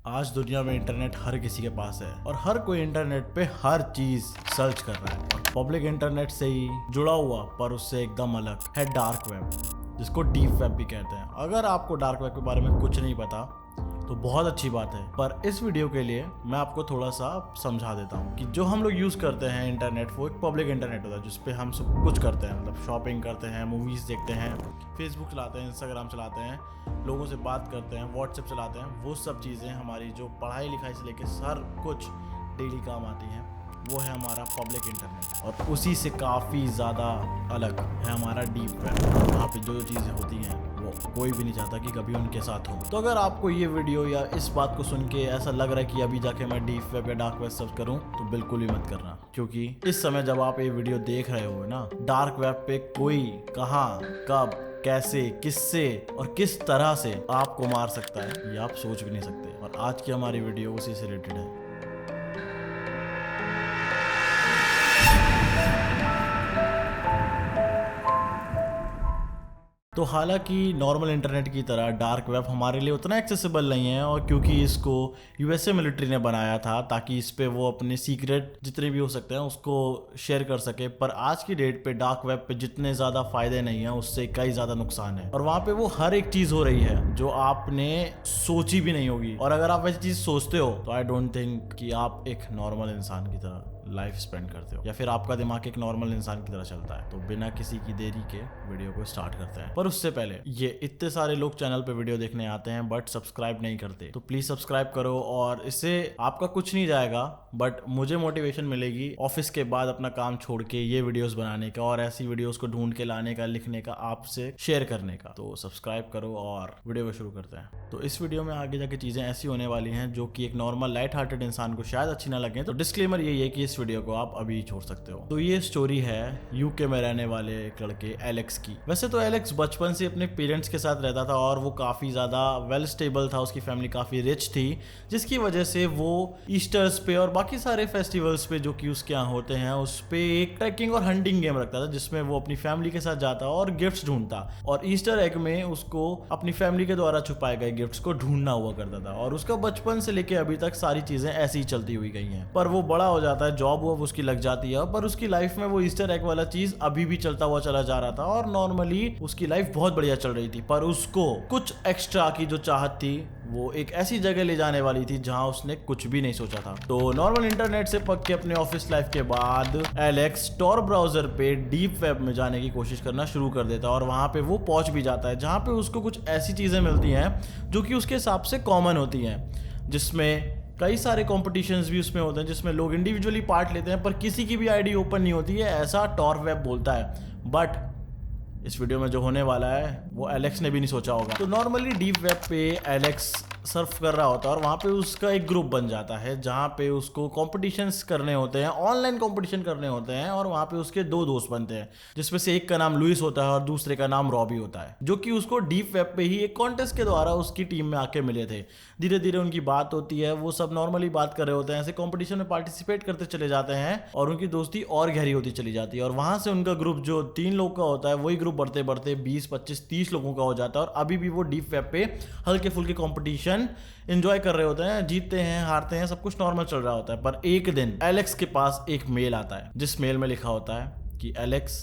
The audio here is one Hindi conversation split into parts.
आज दुनिया में इंटरनेट हर किसी के पास है और हर कोई इंटरनेट पे हर चीज सर्च कर रहा है। और पब्लिक इंटरनेट से ही जुड़ा हुआ पर उससे एकदम अलग है डार्क वेब, जिसको डीप वेब भी कहते हैं। अगर आपको डार्क वेब के बारे में कुछ नहीं पता तो बहुत अच्छी बात है, पर इस वीडियो के लिए मैं आपको थोड़ा सा समझा देता हूँ कि जो हम लोग यूज़ करते हैं इंटरनेट, वो एक पब्लिक इंटरनेट होता है जिस पे हम सब कुछ करते हैं। मतलब शॉपिंग करते हैं, मूवीज़ देखते हैं, फेसबुक चलाते हैं, इंस्टाग्राम चलाते हैं, लोगों से बात करते हैं, व्हाट्सएप चलाते हैं। वो सब चीज़ें हमारी जो पढ़ाई लिखाई से लेकर हर कुछ डेली काम आती हैं, वो है हमारा पब्लिक इंटरनेट। और उसी से काफ़ी ज़्यादा अलग है हमारा डीप वेब। वहाँ पे जो चीज़ें होती हैं वो कोई भी नहीं चाहता कि कभी उनके साथ हो। तो अगर आपको ये वीडियो या इस बात को सुन के ऐसा लग रहा है कि अभी जाके मैं डीप वेब या डार्क वेब सर्च करूँ, तो बिल्कुल भी मत करना, क्योंकि इस समय जब आप ये वीडियो देख रहे हो ना, डार्क वेब पे कोई कहाँ, कब, कैसे, किससे और किस तरह से आपको मार सकता है, ये आप सोच भी नहीं सकते। और आज की हमारी वीडियो उसी से रिलेटेड है। तो हालांकि नॉर्मल इंटरनेट की तरह डार्क वेब हमारे लिए उतना एक्सेसिबल नहीं है, और क्योंकि इसको यूएसए मिलिट्री ने बनाया था ताकि इस पे वो अपने सीक्रेट जितने भी हो सकते हैं उसको शेयर कर सके। पर आज की डेट पे डार्क वेब पे जितने ज़्यादा फायदे नहीं हैं, उससे कई ज़्यादा नुकसान है। और वहाँ पे वो हर एक चीज़ हो रही है जो आपने सोची भी नहीं होगी। और अगर आप वैसी चीज़ सोचते हो तो आई डोंट थिंक कि आप एक नॉर्मल इंसान की तरह लाइफ स्पेंड करते हो, या फिर आपका दिमाग एक नॉर्मल इंसान की तरह चलता है। तो बिना किसी की देरी के वीडियो को स्टार्ट करते हैं। पर उससे पहले, ये इतने सारे लोग चैनल पे वीडियो देखने आते हैं बट सब्सक्राइब नहीं करते, तो प्लीज सब्सक्राइब करो। और इससे आपका कुछ नहीं जाएगा, बट मुझे मोटिवेशन मिलेगी ऑफिस के बाद अपना काम छोड़ के ये वीडियोस बनाने का, और ऐसी वीडियोस को ढूंढ के लाने का, लिखने का, आपसे शेयर करने का। तो सब्सक्राइब करो और वीडियो को शुरू करते हैं। तो इस वीडियो में आगे जाके चीजें ऐसी होने वाली हैं जो कि एक नॉर्मल लाइट हार्टेड इंसान को शायद अच्छी ना लगे। तो डिस्क्लेमर यही है कि इस वीडियो को आप अभी छोड़ सकते हो। तो ये स्टोरी है यूके में रहने वाले एक लड़के एलेक्स की। वैसे तो एलेक्स बचपन से अपने पेरेंट्स के साथ रहता था और वो काफी ज्यादा वेल स्टेबल था, उसकी फैमिली काफी रिच थी, जिसकी वजह से वो ईस्टर्स पे और बाकी सारे फेस्टिवल्स पे जो कि उसके यहाँ होते हैं, उस पे एक ट्रैकिंग और हंटिंग गेम रखता था जिसमें वो अपनी फैमिली के साथ जाता और गिफ्ट्स ढूंढता। और ईस्टर एग में उसको अपनी फैमिली के द्वारा छुपाए गए गिफ्ट्स को ढूंढना हुआ करता था। और उसका बचपन से लेके अभी तक सारी चीजें ऐसी ही चलती हुई गई हैं। पर वो बड़ा हो जाता है, जॉब वो उसकी लग जाती है, पर उसकी लाइफ में वो ईस्टर एग वाला चीज अभी भी चलता हुआ चला जा रहा था। और नॉर्मली उसकी लाइफ बहुत बढ़िया चल रही थी, पर उसको कुछ एक्स्ट्रा की जो चाहत थी, वो एक ऐसी जगह ले जाने वाली थी जहां उसने कुछ भी नहीं सोचा था। तो नॉर्मल इंटरनेट से पक के अपने ऑफिस लाइफ के बाद एलेक्स टॉर ब्राउजर पे डीप वेब में जाने की कोशिश करना शुरू कर देता है। और वहां पे वो पहुंच भी जाता है जहां पे उसको कुछ ऐसी चीजें मिलती हैं जो कि उसके हिसाब से कॉमन होती हैं, जिसमें कई सारे कॉम्पिटिशन्स भी उसमें होते हैं जिसमें लोग इंडिविजुअली पार्ट लेते हैं, पर किसी की भी आईडी ओपन नहीं होती है, ऐसा टॉर वेब बोलता है। बट इस वीडियो में जो होने वाला है वो एलेक्स ने भी नहीं सोचा होगा। तो नॉर्मली डीप वेब पे एलेक्स सर्फ कर रहा होता है और वहाँ पे उसका एक ग्रुप बन जाता है जहाँ पे उसको कॉम्पिटिशन्स करने होते हैं, ऑनलाइन कॉम्पिटिशन करने होते हैं। और वहाँ पे उसके दो दोस्त बनते हैं, जिसमें से एक का नाम लुइस होता है और दूसरे का नाम रॉबी होता है, जो कि उसको डीप वेब पे ही एक कॉन्टेस्ट के द्वारा उसकी टीम में आके मिले थे। धीरे धीरे उनकी बात होती है, वो सब नॉर्मली बात कर रहे होते हैं, ऐसे कॉम्पिटिशन में पार्टिसिपेट करते चले जाते हैं और उनकी दोस्ती और गहरी होती चली जाती है। और वहाँ से उनका ग्रुप जो 3 लोग का होता है, वही ग्रुप बढ़ते बढ़ते 20, 25, 30 लोगों का हो जाता है। और अभी भी वो डीप वेब पे हल्के फुल्के कॉम्पिटिशन एंजॉय कर रहे होते हैं, जीतते हैं, हारते हैं, सब कुछ नॉर्मल चल रहा होता है। पर एक दिन एलेक्स के पास एक मेल आता है, जिस मेल में लिखा होता है कि Alex,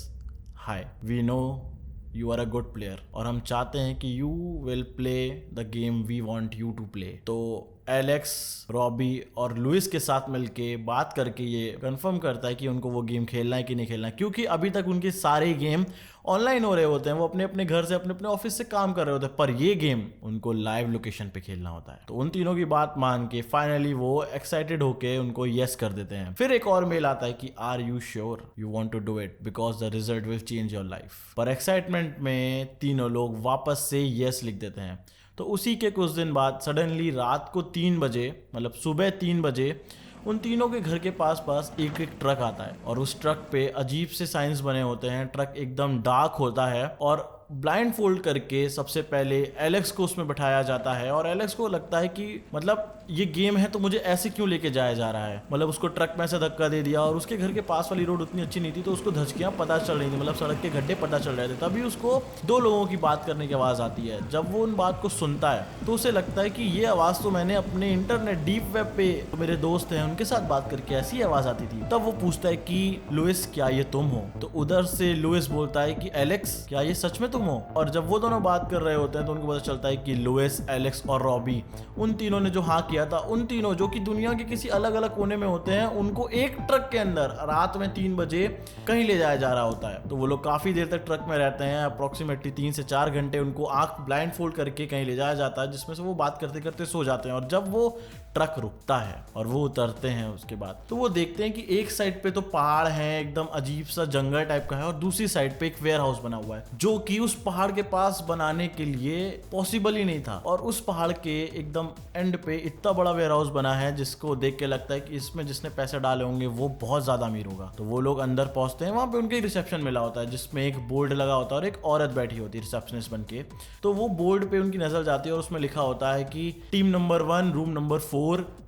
hi, we know you are a good player और हम चाहते हैं कि you will play the game we want you to play. तो एलेक्स रॉबी और लुइस के साथ मिलके बात करके ये कंफर्म करता है कि उनको वो गेम खेलना है कि नहीं खेलना है, क्योंकि अभी तक उनके सारे गेम ऑनलाइन हो रहे होते हैं, वो अपने अपने घर से, अपने अपने ऑफिस से काम कर रहे होते हैं, पर ये गेम उनको लाइव लोकेशन पे खेलना होता है। तो उन तीनों की बात मान के फाइनली वो एक्साइटेड होके उनको यस कर देते हैं। फिर एक और मेल आता है कि are you sure you want to do it because the result will change your life. पर एक्साइटमेंट में तीनों लोग वापस से यस लिख देते हैं। तो उसी के कुछ दिन बाद सडनली रात को 3 बजे, मतलब सुबह 3 बजे, उन तीनों के घर के पास एक एक ट्रक आता है और उस ट्रक पे अजीब से साइंस बने होते हैं। ट्रक एकदम डार्क होता है और ब्लाइंड फोल्ड करके सबसे पहले एलेक्स को उसमें बैठाया जाता है और एलेक्स को लगता है कि मतलब ये गेम है तो मुझे ऐसे क्यों लेके जाया जा रहा है। मतलब उसको ट्रक में से धक्का दे दिया और उसके घर के पास वाली रोड उतनी अच्छी नहीं थी तो उसको धचकियां पता चल रही थी, मतलब सड़क के गड्ढे पता चल रहे थे। तभी उसको दो लोगों की बात करने की आवाज़ आती है। जब वो उन बात को सुनता है तो उसे लगता है कि ये आवाज़ तो मैंने अपने इंटरनेट डीप वेब पे तो मेरे दोस्त हैं उनके साथ बात करके ऐसी आवाज़ आती थी। तब वो पूछता है कि लुइस क्या ये तुम हो? तो उधर से लुइस बोलता है कि एलेक्स क्या ये सच में तुम हो? और जब वो दोनों बात कर रहे होते हैं तो उनको पता चलता है कि लुइस, एलेक्स और रॉबी, उन तीनों ने जो हाँ किया था, उन तीनों जो कि दुनिया के किसी अलग अलग कोने में होते हैं, उनको एक ट्रक के अंदर रात में 3 बजे कहीं ले जाया जा रहा होता है। तो वो लोग काफी देर तक ट्रक में रहते हैं, अप्रोक्सीमेटली 3 से 4 घंटे उनको आंख ब्लाइंड फोल्ड करके कहीं ले जाया जाता है, जिसमें से वो बात करते करते सो जाते हैं। और जब वो ट्रक रुकता है और वो उतरते हैं उसके बाद तो वो देखते हैं कि एक साइड पे तो पहाड़ है, एकदम अजीब सा जंगल टाइप का है, और दूसरी साइड पे एक वेयर हाउस बना हुआ है जो कि उस पहाड़ के पास बनाने के लिए पॉसिबल ही नहीं था। और उस पहाड़ के एकदम एंड पे इतना बड़ा वेयर हाउस बना है जिसको देख के लगता है कि इसमें जिसने पैसे डाले होंगे वो बहुत ज्यादा अमीर होगा। तो वो लोग अंदर पहुंचते हैं, वहां पे उनके रिसेप्शन मिला होता है जिसमें एक बोर्ड लगा होता है और एक औरत बैठी होती है रिसेप्शनिस्ट बन के। तो वो बोर्ड पे उनकी नजर जाती है और उसमें लिखा होता है कि team number 1 room number 4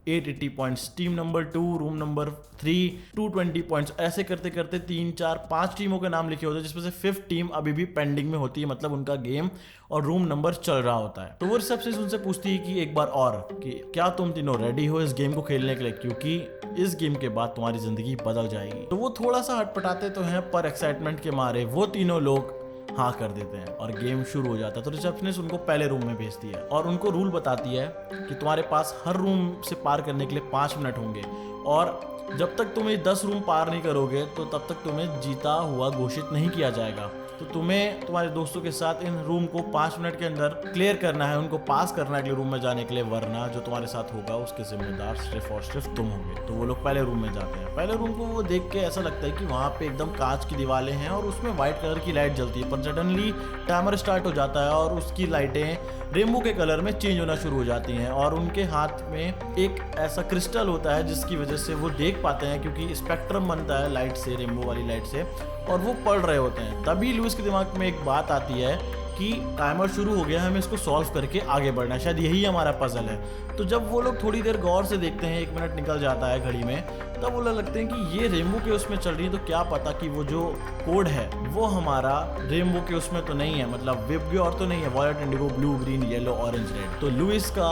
880 points, team number 2 room number 3 220 points. ऐसे करते करते 3 4 5 टीमों के नाम लिखे होते हैं जिसमें से 5th टीम अभी भी पेंडिंग में होती है, मतलब उनका गेम और रूम नंबर चल रहा होता है। तो वो रिसेप्शनिस्ट उनसे पूछती है कि एक बार और कि क्या तुम तीनों रेडी हो इस गेम को खेलने के लिए, क्योंकि इस गेम के बाद तुम्हारी जिंदगी बदल जाएगी। तो वो थोड़ा सा हटपटाते तो हैं पर एक्साइटमेंट के मारे वो तीनों लोग हाँ कर देते हैं और गेम शुरू हो जाता है। तो रिसेप्शनिस्ट उनको पहले रूम में भेजती है और उनको रूल बताती है कि तुम्हारे पास हर रूम से पार करने के लिए 5 मिनट होंगे और जब तक तुम ये 10 रूम पार नहीं करोगे तो तब तक तुम्हें जीता हुआ घोषित नहीं किया जाएगा। तो तुम्हें तुम्हारे दोस्तों के साथ इन रूम को 5 मिनट के अंदर क्लियर करना है, उनको पास करना है अगले रूम में जाने के लिए, वरना जो तुम्हारे साथ होगा उसके जिम्मेदार सिर्फ और सिर्फ तुम होगे। तो वो लोग पहले रूम में जाते हैं। पहले रूम को वो देख के ऐसा लगता है कि वहाँ पे एकदम कांच की दीवारें हैं और उसमें व्हाइट कलर की लाइट जलती है, पर सडनली टाइमर स्टार्ट हो जाता है और उसकी लाइटें रेनबो के कलर में चेंज होना शुरू हो जाती हैं और उनके हाथ में एक ऐसा क्रिस्टल होता है जिसकी वजह से वो देख पाते हैं, क्योंकि स्पेक्ट्रम बनता है लाइट से, रेनबो वाली लाइट से, और वो पढ़ रहे होते हैं। तभी लुइस के दिमाग में एक बात आती है कि टाइमर शुरू हो गया है, हमें इसको सॉल्व करके आगे बढ़ना है, शायद यही हमारा पजल है। तो जब वो लोग थोड़ी देर गौर से देखते हैं, 1 मिनट निकल जाता है घड़ी में, तब वो लोग लगते हैं कि ये रेनबो के उसमें चल रही है, तो क्या पता कि वो जो कोड है वो हमारा रेनबो के उसमें तो नहीं है, मतलब वेब और तो नहीं है, violet, indigo, blue, green, yellow, orange, red. तो लुइस का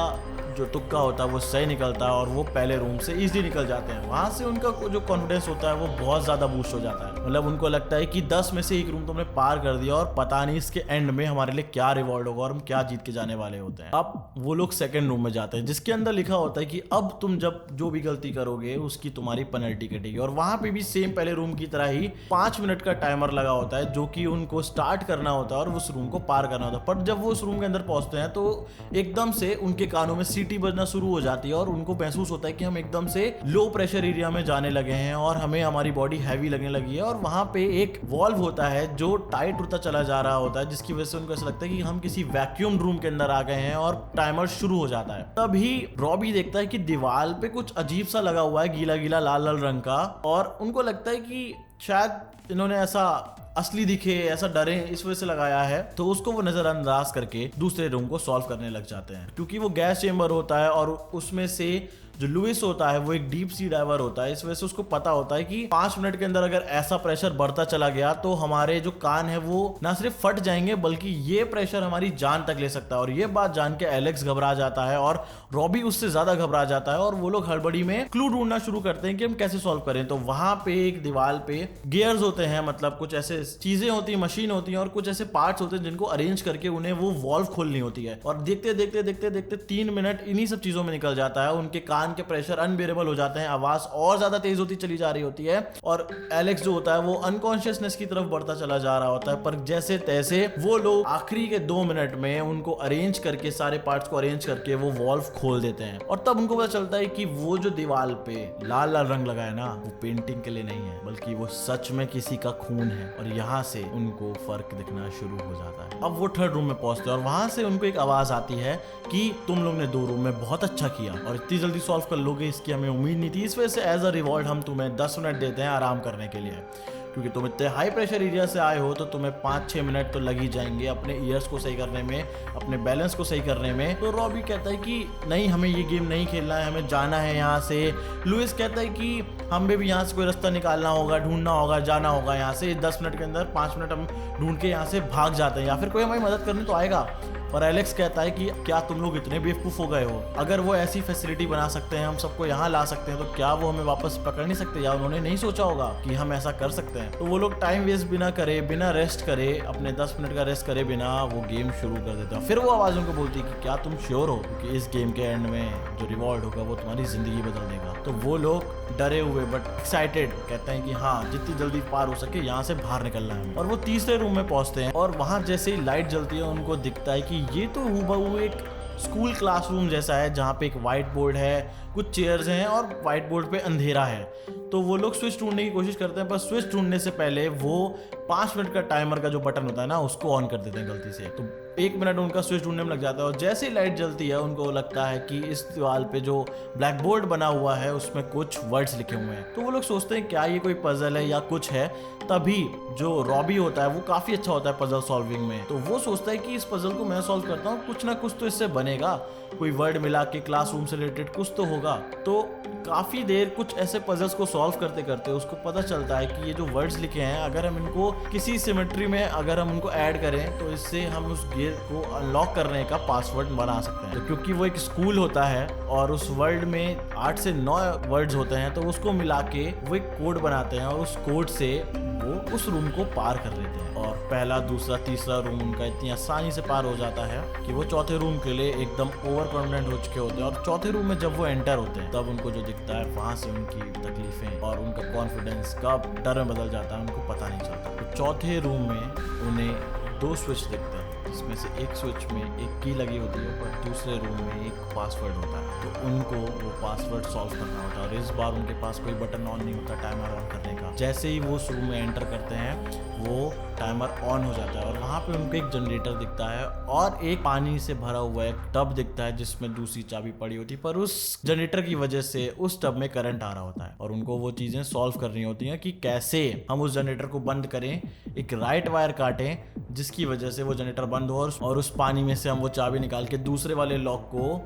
जो तुक्का होता है वो सही निकलता है और वो पहले रूम से इजीली निकल जाते हैं। वहां से उनका जो कॉन्फिडेंस होता है वो बहुत ज्यादा बूस्ट हो जाता है, मतलब उनको लगता है कि 10 में से 1 रूम तुमने पार कर दिया और पता नहीं इसके एंड में हमारे लिए क्या रिवॉर्ड होगा और हम क्या जीत के जाने वाले होते हैं। अब वो लोग सेकंड रूम में जाते हैं जिसके अंदर लिखा होता है कि अब तुम जब जो भी गलती करोगे उसकी तुम्हारी पेनल्टी कटेगी। और वहां पे भी सेम पहले रूम की तरह ही 5 मिनट का टाइमर लगा होता है जो कि उनको स्टार्ट करना होता है और उस रूम को पार करना होता है। पर जब वो उस रूम के अंदर पहुंचते हैं तो एकदम से उनके कानों में सीटी बजना शुरू हो जाती है और उनको महसूस होता है कि हम एकदम से लो प्रेशर एरिया में जाने लगे हैं और हमें हमारी बॉडी हैवी लगने लगी है। और वहां पे एक वॉल्व होता है जो टाइट होता चला जा रहा होता है, जिसकी वजह से उनको ऐसा लगता है कि हम किसी वैक्यूम रूम के अंदर आ गए हैं और टाइमर शुरू हो जाता है। तभी रॉबी देखता है कि दीवार पे कुछ अजीब सा लगा हुआ है, गीला गीला लाल लाल रंग का, और उनको लगता है कि शायद इन्होंने ऐसा असली दिखे, ऐसा डरे, इस वजह से लगाया है। तो उसको वो नजरअंदाज करके दूसरे रूम को सॉल्व करने लग जाते हैं, क्योंकि वो गैस चेंबर होता है और उसमें से जो लुइस होता है वो एक डीप सी डाइवर होता है। इस वजह से उसको पता होता है कि 5 मिनट के अंदर अगर ऐसा प्रेशर बढ़ता चला गया तो हमारे जो कान है वो ना सिर्फ फट जाएंगे बल्कि ये प्रेशर हमारी जान तक ले सकता है। और ये बात जान के एलेक्स घबरा जाता है और रॉबी उससे ज्यादा घबरा जाता है और वो लोग हड़बड़ी में क्लू ढूंढना शुरू करते हैं कि हम कैसे सॉल्व करें। तो वहां पे एक दीवार पे गियर्स होते हैं, मतलब कुछ ऐसे चीजें होती है, मशीन होती है और कुछ ऐसे पार्ट्स होते हैं जिनको अरेंज करके उन्हें वो वॉल्व खोलनी होती है। और देखते देखते देखते देखते 3 मिनट इन्हीं सब चीजों में निकल जाता है। उनके कान के प्रेशर अनबेरेबल हो जाते हैं, आवाज और ज्यादा तेज होती चली जा रही होती है और एलेक्स जो होता है वो अनकॉन्शियसनेस की तरफ बढ़ता चला जा रहा होता है। पर जैसे तैसे वो लोग आखिरी के 2 मिनट में उनको अरेंज करके, सारे पार्ट्स को अरेंज करके वो वॉल्व खोल देते हैं। और तब उनको पता चलता है कि वो जो दीवार पे लाल लाल रंग लगा है ना, वो पेंटिंग के लिए नहीं है बल्कि वो सच में किसी का खून है। और यहाँ से उनको फर्क दिखना शुरू हो जाता है। अब वो 3rd रूम में पहुंचते हैं और वहां से उनको एक आवाज आती है कि तुम लोग ने 2 रूम में बहुत अच्छा किया और इतनी जल्दी सॉल्व कर लोगे इसकी हमें उम्मीद नहीं थी। इस वजह से एज अ रिवॉर्ड हम तुम्हें 10 मिनट देते हैं आराम करने के लिए, क्योंकि तुम इतने हाई प्रेशर एरिया से आए हो तो तुम्हें 5-6 मिनट तो लग ही जाएंगे अपने ईयर्स को सही करने में, अपने बैलेंस को सही करने में। तो रॉबी कहता है कि नहीं, हमें ये गेम नहीं खेलना है, हमें जाना है यहाँ से। लुइस कहता है कि हमें भी यहाँ से कोई रास्ता निकालना होगा, ढूंढना होगा, जाना होगा यहाँ से। 10 मिनट के अंदर 5 मिनट हम ढूंढ के यहाँ से भाग जाते हैं या फिर कोई हमारी मदद करने तो आएगा। और एलेक्स कहता है कि क्या तुम लोग इतने बेवकूफ़ हो गए हो? अगर वो ऐसी फैसिलिटी बना सकते हैं, हम सबको यहाँ ला सकते हैं, तो क्या वो हमें वापस पकड़ नहीं सकते? या उन्होंने नहीं सोचा होगा कि हम ऐसा कर सकते हैं? तो वो लोग टाइम वेस्ट बिना करे, बिना रेस्ट करे, अपने 10 मिनट का रेस्ट करे बिना वो गेम शुरू कर देते हैं। फिर वो आवाज़ उनको बोलती है कि क्या तुम श्योर हो कि इस गेम के एंड में जो रिवॉर्ड होगा वो तुम्हारी ज़िंदगी बदल देगा? तो वो लोग डरे हुए बट एक्साइटेड कहते हैं कि हाँ, जितनी जल्दी पार हो सके यहाँ से बाहर निकलना है। और वो तीसरे रूम में पहुँचते हैं और वहाँ जैसे ही लाइट जलती है उनको दिखता है कि ये तो हूबहू एक स्कूल क्लासरूम जैसा है, जहाँ पे एक वाइट बोर्ड है, कुछ चेयर्स हैं और वाइट बोर्ड पे अंधेरा है। तो वो लोग स्विच ढूंढने की कोशिश करते हैं, पर स्विच ढूंढने से पहले वो 5 मिनट का टाइमर का जो बटन होता है ना, उसको ऑन कर देते हैं गलती से। तो 1 मिनट उनका स्विच ढूंढने में लग जाता है और जैसे ही लाइट जलती है उनको लगता है कि इस दीवार पे जो ब्लैक बोर्ड बना हुआ है उसमें कुछ वर्ड्स लिखे हुए हैं। तो वो लोग सोचते हैं क्या ये कोई पजल है या कुछ है। तभी जो रॉबी होता है वो काफ़ी अच्छा होता है पजल सॉल्विंग में, तो वो सोचता है कि इस पजल को मैं सॉल्व करता हूँ, कुछ ना कुछ तो इससे बनेगा, कोई वर्ड मिला के क्लासरूम से रिलेटेड कुछ तो होगा। तो काफ़ी देर कुछ ऐसे पजल्स को सॉल्व करते करते उसको पता चलता है कि ये जो वर्ड्स लिखे हैं, अगर हम इनको किसी सिमेट्री में अगर हम उनको ऐड करें तो इससे हम उस गेट को अनलॉक करने का पासवर्ड बना सकते हैं। तो क्योंकि वो एक स्कूल होता है और उस वर्ड में 8 से 9 वर्ड्स होते हैं, तो उसको मिला के वो एक कोड बनाते हैं और उस कोड से वो उस रूम को पार कर लेते हैं। और पहला, दूसरा, तीसरा रूम उनका इतनी आसानी से पार हो जाता है कि वो चौथे रूम के लिए एकदम ओवर कॉन्फिडेंट हो चुके होते हैं। और चौथे रूम में जब वो एंटर होते हैं तब उनको जो दिखता है वहां से उनकी तकलीफें और उनका कॉन्फिडेंस कब डर में बदल जाता है उनको पता नहीं चलता। तो चौथे रूम में उन्हें 2 स्विच दिखते हैं, जिसमें से एक स्विच में एक की लगी होती है पर दूसरे रूम में एक पासवर्ड होता है। तो उनको वो पासवर्ड सॉल्व करना होता है और इस बार उनके पास कोई बटन ऑन नहीं होता टाइमर ऑन करने का। जैसे ही वो उस रूम में एंटर करते हैं वो टाइमर ऑन हो जाता है और वहाँ पे उनको एक जनरेटर दिखता है और एक पानी से भरा हुआ एक टब दिखता है जिसमें दूसरी चाबी पड़ी होती है, पर उस जनरेटर की वजह से उस टब में करंट आ रहा होता है और उनको वो चीज़ें सॉल्व करनी होती हैं कि कैसे हम उस जनरेटर को बंद करें, एक राइट वायर काटें जिसकी वजह से वो जनरेटर बंद हो और उस पानी में से हम वो चाबी निकाल के दूसरे वाले लॉक को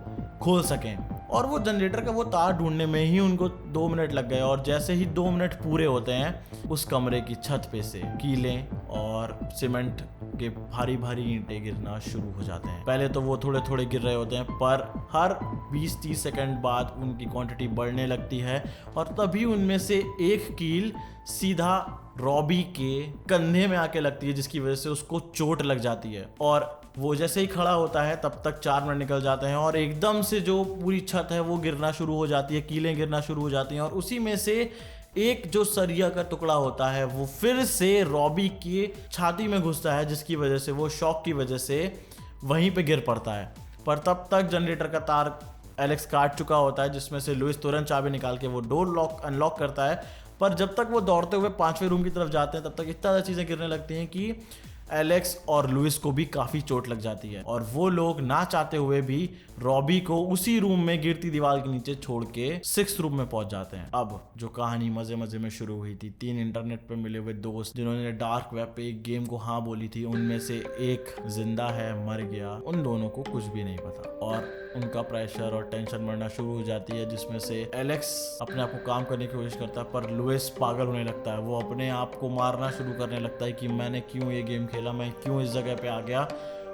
खोल सकें। और वो जनरेटर का वो तार ढूंढने में ही उनको 2 मिनट लग गए और जैसे ही 2 मिनट पूरे होते हैं उस कमरे की छत पे से कीलें और सीमेंट के भारी भारी ईंटें गिरना शुरू हो जाते हैं। पहले तो वो थोड़े थोड़े गिर रहे होते हैं पर हर 20-30 सेकंड बाद उनकी क्वांटिटी बढ़ने लगती है और तभी उनमें से एक कील सीधा रॉबी के कंधे में आके लगती है जिसकी वजह से उसको चोट लग जाती है। और वो जैसे ही खड़ा होता है तब तक 4 मिनट निकल जाते हैं और एकदम से जो पूरी छत है वो गिरना शुरू हो जाती है, कीलें गिरना शुरू हो जाती हैं और उसी में से एक जो सरिया का टुकड़ा होता है वो फिर से रॉबी की छाती में घुसता है जिसकी वजह से वो शॉक की वजह से वहीं पे गिर पड़ता है। पर तब तक जनरेटर का तार एलेक्स काट चुका होता है जिसमें से लुइस तुरंत चाबी निकाल के वो डोर लॉक अनलॉक करता है। पर जब तक वो दौड़ते हुए 5वें रूम की तरफ जाते हैं तब तक इतना ज़्यादा चीज़ें गिरने लगती हैं कि एलेक्स और लुइस को भी काफ़ी चोट लग जाती है और वो लोग ना चाहते हुए भी रॉबी को उसी रूम में गिरती दीवार के नीचे छोड़ के 6th रूम में पहुंच जाते हैं। अब जो कहानी मजे मजे में शुरू हुई थी, 3 इंटरनेट पे मिले हुए दोस्त जिन्होंने डार्क वेब पे एक गेम को हाँ बोली थी, उनमें से एक जिंदा है, मर गया, उन दोनों को कुछ भी नहीं पता और उनका प्रेशर और टेंशन बढ़ना शुरू हो जाती है जिसमें से एलेक्स अपने आप को काम करने की कोशिश करता है पर लुइस पागल होने लगता है। वो अपने आप को मारना शुरू करने लगता है कि मैंने क्यों ये गेम खेला, मैं क्यों इस जगह पे आ गया।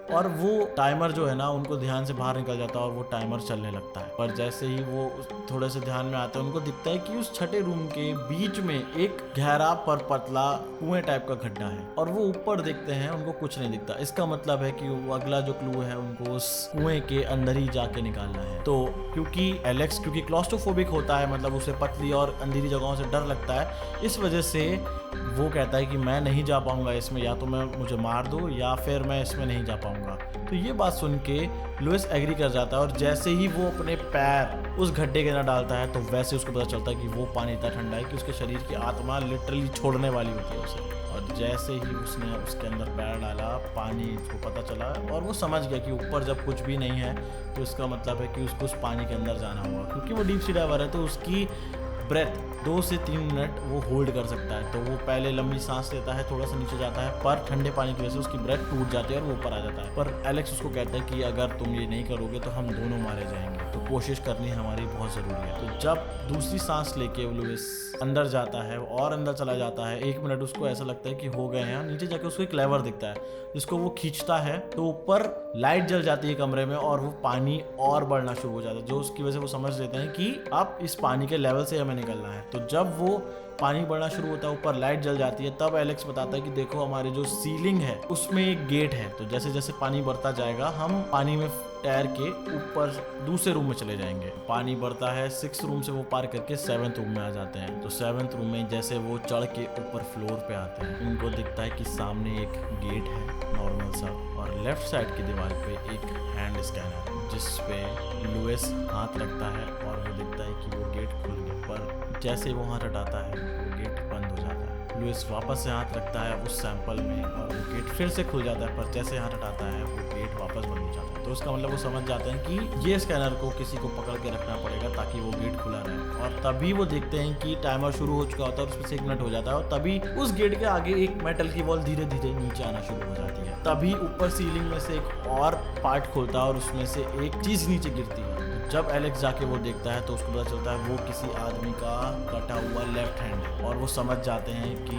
और वो टाइमर जो है ना उनको ध्यान से बाहर निकल जाता है और वो टाइमर चलने लगता है। पर जैसे ही वो थोड़े से ध्यान में आते हैं उनको दिखता है कि उस छठे रूम के बीच में एक गहरा पर पतला कुएं टाइप का गड्ढा है और वो ऊपर देखते हैं उनको कुछ नहीं दिखता। इसका मतलब है कि वो अगला जो क्लू है उनको उस कुएं के अंदर ही जाके निकालना है। तो क्योंकि एलेक्स क्लॉस्ट्रोफोबिक होता है, मतलब उसे पतली और अंधेरी जगहों से डर लगता है, इस वजह से वो कहता है कि मैं नहीं जा पाऊंगा इसमें, या तो मैं मुझे मार दो या फिर मैं इसमें नहीं जा पाऊंगा। तो ये बात सुन के लुइस एग्री कर जाता है और जैसे ही वो अपने पैर उस गड्ढे के अंदर डालता है तो वैसे उसको पता चलता है कि वो पानी इतना ठंडा है कि उसके शरीर की आत्मा लिटरली छोड़ने वाली होती है उसे। और जैसे ही उसने उसके अंदर पैर डाला, पानी को पता चला और वो समझ गया कि ऊपर जब कुछ भी नहीं है तो इसका मतलब है कि उसको उस पानी के अंदर जाना होगा। क्योंकि वो डीप सी डाइवर है तो उसकी ब्रेथ 2 से 3 मिनट वो होल्ड कर सकता है। तो वो पहले लंबी सांस लेता है, थोड़ा सा नीचे जाता है, पर ठंडे पानी की वजह से उसकी ब्रेथ टूट जाती है और वो ऊपर आ जाता है। पर एलेक्स उसको कहता है कि अगर तुम ये नहीं करोगे तो हम दोनों मारे जाएंगे, तो कोशिश करनी हमारी बहुत ज़रूरी है। तो जब दूसरी सांस लेके लुइस अंदर जाता है और अंदर चला जाता है, 1 मिनट उसको ऐसा लगता है कि हो गए हैं। नीचे जाके उसको एक लेवर दिखता है जिसको वो खींचता है, तो ऊपर लाइट जल जाती है कमरे में और वो पानी और बढ़ना शुरू हो जाता है, जो उसकी वजह से वो समझ लेते हैं कि अब इस पानी के लेवल से हमें निकलना है। तो जब वो पानी बढ़ना शुरू होता है, ऊपर लाइट जल जाती है, तब एलेक्स बताता है कि देखो हमारी जो सीलिंग है उसमें एक गेट है, तो जैसे जैसे पानी बढ़ता जाएगा हम पानी में तैर के ऊपर दूसरे रूम में चले जाएंगे। पानी बढ़ता है, 6 रूम से वो पार करके 7th रूम में आ जाते हैं। तो 7th रूम में जैसे वो चढ़ के ऊपर फ्लोर पे आते हैं, उनको दिखता है कि सामने एक गेट है नॉर्मल सा, और लेफ्ट साइड की दीवार पे एक हैंड स्कैनर जिस पे लुइस हाथ रखता है और वो दिखता है कि वो गेट खुल गया। पर जैसे वो हाथ हटाता है वो गेट बंद हो जाता है। लुइस वापस से हाथ रखता है उस सैंपल में और वो गेट फिर से खुल जाता है, पर जैसे हाथ हटाता है वो गेट वापस बंद हो जाता है। तो उसका मतलब वो समझ जाते हैं कि ये स्कैनर को किसी को पकड़ के रखना पड़ेगा ताकि वो गेट खुला रहे। और तभी वो देखते हैं कि टाइमर शुरू हो चुका होता है और उसमें से 1 मिनट हो जाता है, और तभी उस गेट के आगे एक मेटल की वॉल धीरे धीरे नीचे आना शुरू हो जाती है। तभी ऊपर सीलिंग में से एक और पार्ट खुलता है और उसमें से एक चीज नीचे गिरती है। तो जब एलेक्स जाके वो देखता है तो उसको पता चलता है वो किसी आदमी का कटा हुआ लेफ्ट हैंड है, और वो समझ जाते हैं कि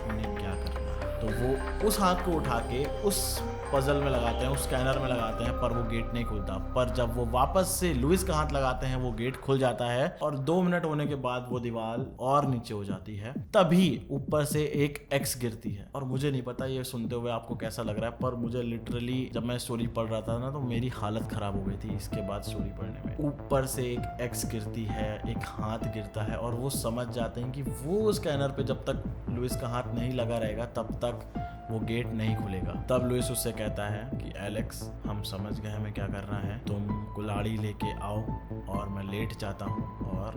उन्हें क्या करना है। तो वो उस हाथ को उठा के उस पजल में लगाते हैं, उस स्कैनर में लगाते हैं, पर वो गेट नहीं खुलता। पर जब वो वापस से लुइस का हाथ लगाते हैं वो गेट खुल जाता है, और 2 मिनट होने के बाद वो दीवार और नीचे हो जाती है। तभी ऊपर से एक एक्स गिरती है, और मुझे नहीं पता ये सुनते हुए आपको कैसा लग रहा है, पर मुझे लिटरली जब मैं स्टोरी पढ़ रहा था ना तो मेरी हालत खराब हो गई थी इसके बाद स्टोरी पढ़ने में। ऊपर से एक एक्स गिरती है, एक हाथ गिरता है, और वो समझ जाते हैं कि वो स्कैनर पे जब तक लुइस का हाथ नहीं लगा रहेगा तब तक वो गेट नहीं खुलेगा। तब लुइस उससे कहता है कि एलेक्स, हम समझ गए हमें क्या करना है, तुम कुल्हाड़ी लेके आओ और मैं लेट जाता हूँ और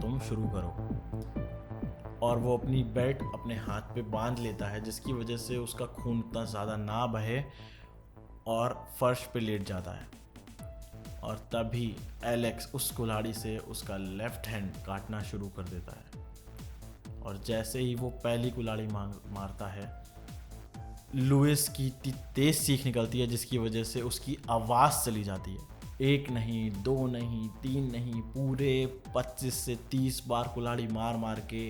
तुम शुरू करो। और वो अपनी बेल्ट अपने हाथ पे बांध लेता है जिसकी वजह से उसका खून उतना ज़्यादा ना बहे, और फर्श पे लेट जाता है। और तभी एलेक्स उस कुल्हाड़ी से उसका लेफ्ट हैंड काटना शुरू कर देता है, और जैसे ही वो पहली कुल्हाड़ी मारता है लुइस की तेज चीख निकलती है जिसकी वजह से उसकी आवाज़ चली जाती है। 1 नहीं, 2 नहीं, 3 नहीं, पूरे 25 से 30 बार कुल्हाड़ी मार मार के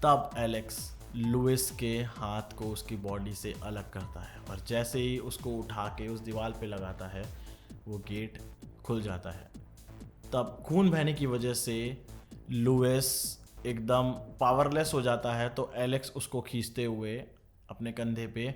तब एलेक्स लुइस के हाथ को उसकी बॉडी से अलग करता है, और जैसे ही उसको उठा के उस दीवार पे लगाता है वो गेट खुल जाता है। तब खून बहने की वजह से लुइस एकदम पावरलेस हो जाता है, तो एलेक्स उसको खींचते हुए अपने कंधे पे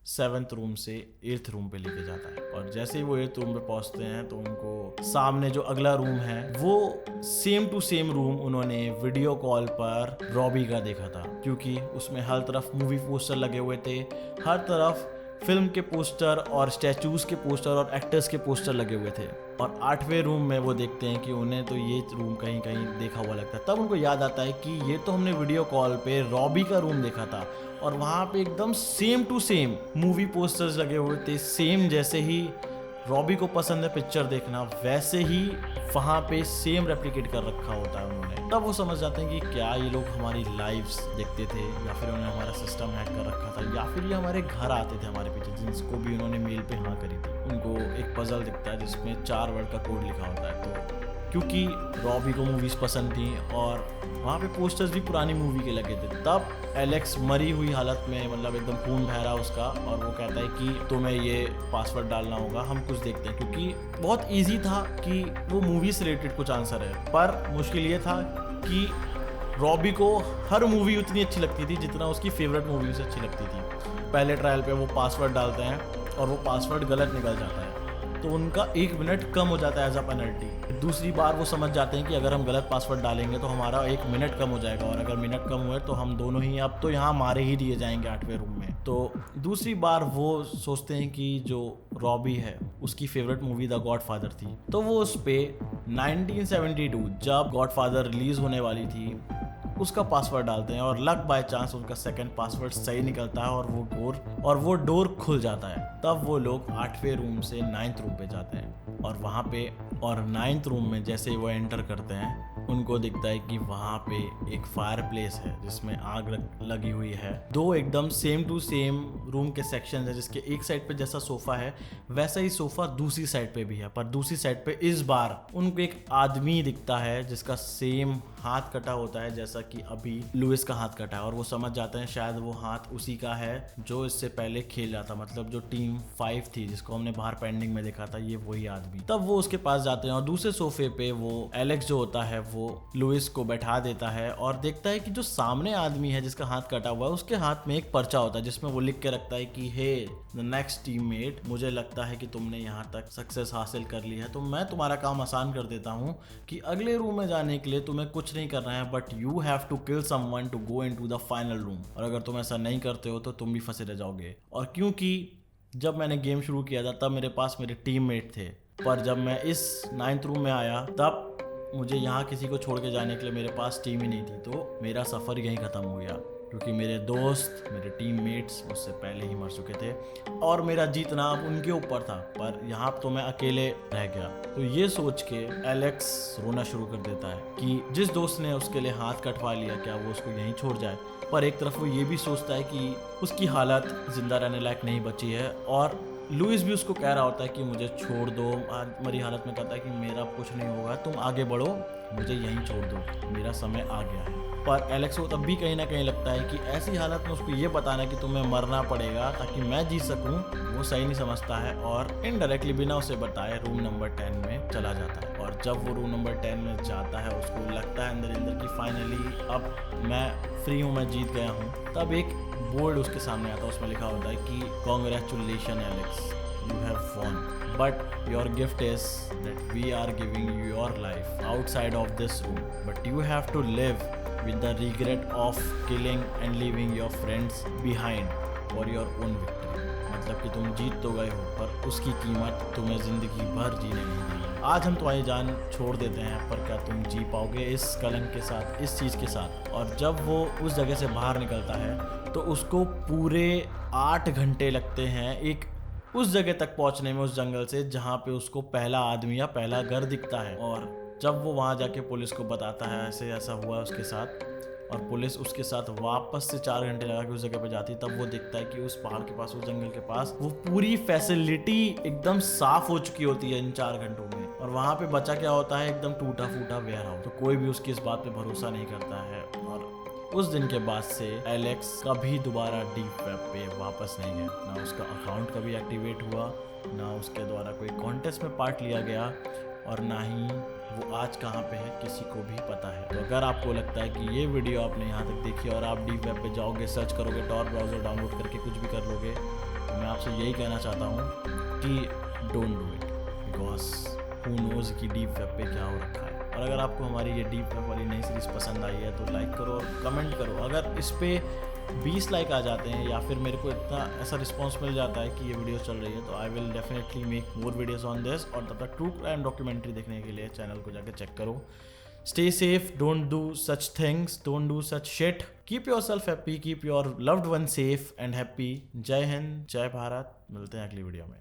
7th रूम से 8th रूम पे लेके जाता है। और जैसे ही वो 8th रूम पे पहुंचते हैं तो उनको सामने जो अगला रूम है वो सेम टू सेम रूम उन्होंने वीडियो कॉल पर रॉबी का देखा था, क्योंकि उसमें हर तरफ मूवी पोस्टर लगे हुए थे, हर तरफ फिल्म के पोस्टर और स्टैचूज के पोस्टर और एक्टर्स के पोस्टर लगे हुए थे। और 8वें रूम में वो देखते हैं कि उन्हें तो ये रूम कहीं कहीं देखा हुआ लगता है। तब उनको याद आता है कि ये तो हमने वीडियो कॉल पे रॉबी का रूम देखा था, और वहाँ पे एकदम same to same movie posters लगे हुए थे, सेम जैसे ही रॉबी को पसंद है पिक्चर देखना वैसे ही वहाँ पे सेम रेप्लिकेट कर रखा होता है उन्होंने। तब वो समझ जाते हैं कि क्या ये लोग हमारी लाइव्स देखते थे, या फिर उन्होंने हमारा सिस्टम हैक कर रखा था, या फिर ये हमारे घर आते थे हमारे पीछे, जिसको भी उन्होंने मेल पे हाँ करी थी। उनको एक पजल दिखता है जिसमें 4 वर्ड का कोड लिखा होता है। तो क्योंकि रॉबी को मूवीज़ पसंद थी और वहाँ पे पोस्टर्स भी पुरानी मूवी के लगे थे, तब एलेक्स मरी हुई हालत में, मतलब एकदम खून बह रहा उसका, और वो कहता है कि तुम्हें ये पासवर्ड डालना होगा, हम कुछ देखते हैं। क्योंकि बहुत इजी था कि वो मूवी से रिलेटेड कुछ आंसर है, पर मुश्किल ये था कि रॉबी को हर मूवी उतनी अच्छी लगती थी जितना उसकी फेवरेट मूवी से अच्छी लगती थी। पहले ट्रायल पे वो पासवर्ड डालते हैं और वो पासवर्ड गलत निकल जाता है, तो उनका 1 मिनट कम हो जाता है एज अ पेनल्टी। दूसरी बार वो समझ जाते हैं कि अगर हम गलत पासवर्ड डालेंगे तो हमारा 1 मिनट कम हो जाएगा, और अगर मिनट कम हुए तो हम दोनों ही अब तो यहाँ मारे ही दिए जाएंगे 8वें रूम में। तो दूसरी बार वो सोचते हैं कि जो रॉबी है उसकी फेवरेट मूवी द गॉडफादर थी, तो वो उस पे 1972 जब गॉडफादर रिलीज होने वाली थी उसका पासवर्ड डालते हैं, और लक बाय चांस उनका सेकंड पासवर्ड सही निकलता है और वो डोर खुल जाता है। तब वो लोग 8वें रूम से 9th रूम पे जाते हैं। और वहाँ पे और 9th रूम में जैसे ही वो एंटर करते हैं उनको दिखता है कि वहाँ पे एक फायर प्लेस है जिसमें आग लगी हुई है। दो एकदम सेम टू सेम रूम के सेक्शन है, जिसके एक साइड पे जैसा सोफा है वैसा ही सोफा दूसरी साइड पे भी है, पर दूसरी साइड पे इस बार उनको एक आदमी दिखता है जिसका सेम हाथ कटा होता है जैसा कि अभी लुइस का हाथ कटा है, और वो समझ जाते हैं शायद वो हाथ उसी का है जो इससे पहले खेल रहा था, मतलब जो टीम 5 थी जिसको हमने बाहर पेंडिंग में देखा था, ये वही आदमी। तब वो उसके पास जाते हैं और दूसरे सोफे पे वो एलेक्स जो होता है वो लुइस को बैठा देता है और देखता है कि जो सामने आदमी है जिसका हाथ कटा हुआ है उसके हाथ में एक पर्चा होता है जिसमें वो लिख के रखता है कि हे द नेक्स्ट टीममेट, मुझे लगता है कि तुमने यहाँ तक सक्सेस हासिल कर ली है, तो मैं तुम्हारा काम आसान कर देता हूँ कि अगले रूम में जाने के लिए तुम्हें कुछ नहीं करना है, but you have to kill someone to go into the final room, और अगर तुम ऐसा नहीं करते हो तो तुम भी फंसे रह जाओगे। और क्योंकि जब मैंने गेम शुरू किया था तब मेरे पास मेरे टीममेट थे, पर जब मैं इस 9th रूम में आया तब मुझे यहाँ किसी को छोड़ के जाने के लिए मेरे पास टीम ही नहीं थी, तो मेरा सफ़र यहीं ख़त्म हो गया क्योंकि मेरे दोस्त मेरे टीममेट्स मुझसे पहले ही मर चुके थे और मेरा जीतना अब उनके ऊपर था, पर यहाँ तो मैं अकेले रह गया। तो ये सोच के एलेक्स रोना शुरू कर देता है कि जिस दोस्त ने उसके लिए हाथ कटवा लिया क्या वो उसको यहीं छोड़ जाए, पर एक तरफ वो ये भी सोचता है कि उसकी हालत जिंदा रहने लायक नहीं बची है, और लुइस भी उसको कह रहा होता है कि मुझे छोड़ दो। मेरी हालत में कहता है कि मेरा कुछ नहीं होगा, तुम आगे बढ़ो, मुझे यहीं छोड़ दो, मेरा समय आ गया है। पर एलेक्स को तब भी कहीं ना कहीं लगता है कि ऐसी हालत में उसको ये बताना कि तुम्हें मरना पड़ेगा ताकि मैं जी सकूं, वो सही नहीं समझता है और इनडायरेक्टली बिना उसे बताए रूम नंबर 10 में चला जाता है। और जब वो रूम नंबर 10 में जाता है उसको लगता है अंदर अंदर कि फाइनली अब मैं फ्री हूँ, मैं जीत गया हूँ। तब एक बोर्ड उसके सामने आता है, उसमें लिखा होता है कि congratulation Alex, you have won, but your gift is that we are giving you your life outside of this room, but you have to live with the regret of killing and leaving your friends behind for your own victory। मतलब कि तुम जीत तो गए हो पर उसकी कीमत तुम्हें जिंदगी भर जीने नहीं दी। आज हम तुम्हारी जान छोड़ देते हैं, पर क्या तुम जी पाओगे इस कलंक के साथ, इस चीज़ के साथ। और जब वो उस जगह से बाहर निकलता है तो उसको पूरे 8 घंटे लगते हैं एक उस जगह तक पहुंचने में, उस जंगल से जहां पे उसको पहला आदमी या पहला घर दिखता है। और जब वो वहां जाके पुलिस को बताता है ऐसे ऐसा हुआ उसके साथ, और पुलिस उसके साथ वापस से 4 घंटे लगा के उस जगह पे जाती, तब वो देखता है कि उस पहाड़ के पास, उस जंगल के पास वो पूरी फैसिलिटी एकदम साफ हो चुकी होती है इन 4 घंटों में, और वहां पे बचा क्या होता है एकदम टूटा फूटा वेयर हाउस। तो कोई भी उसकी इस बात पे भरोसा नहीं करता है, और उस दिन के बाद से एलेक्स कभी दोबारा डीप वेब पे वापस नहीं गया, ना उसका अकाउंट कभी एक्टिवेट हुआ, ना उसके द्वारा कोई कॉन्टेस्ट में पार्ट लिया गया, और ना ही वो आज कहाँ पे है किसी को भी पता है। तो अगर आपको लगता है कि ये वीडियो आपने यहाँ तक देखी और आप डीप वेब पे जाओगे, सर्च करोगे, टॉर ब्राउज़र डाउनलोड करके कुछ भी कर लोगे, तो मैं आपसे यही कहना चाहता हूँ कि don't do it, because who knows कि डीप वेब पे क्या हो रखा है। और अगर आपको हमारी ये डीप वेब वाली नई सीरीज़ पसंद आई है तो लाइक करो और कमेंट करो। अगर इस पे 20 लाइक आ जाते हैं या फिर मेरे को इतना ऐसा रिस्पांस मिल जाता है कि ये वीडियो चल रही है, तो I will definitely make more videos on this. और तब तक ट्रू क्राइम डॉक्यूमेंट्री देखने के लिए चैनल को जाकर चेक करो। Stay safe, don't do such things, don't do such shit, keep your self happy, keep your loved one safe and happy. जय हिंद, जय भारत, मिलते हैं अगली वीडियो में।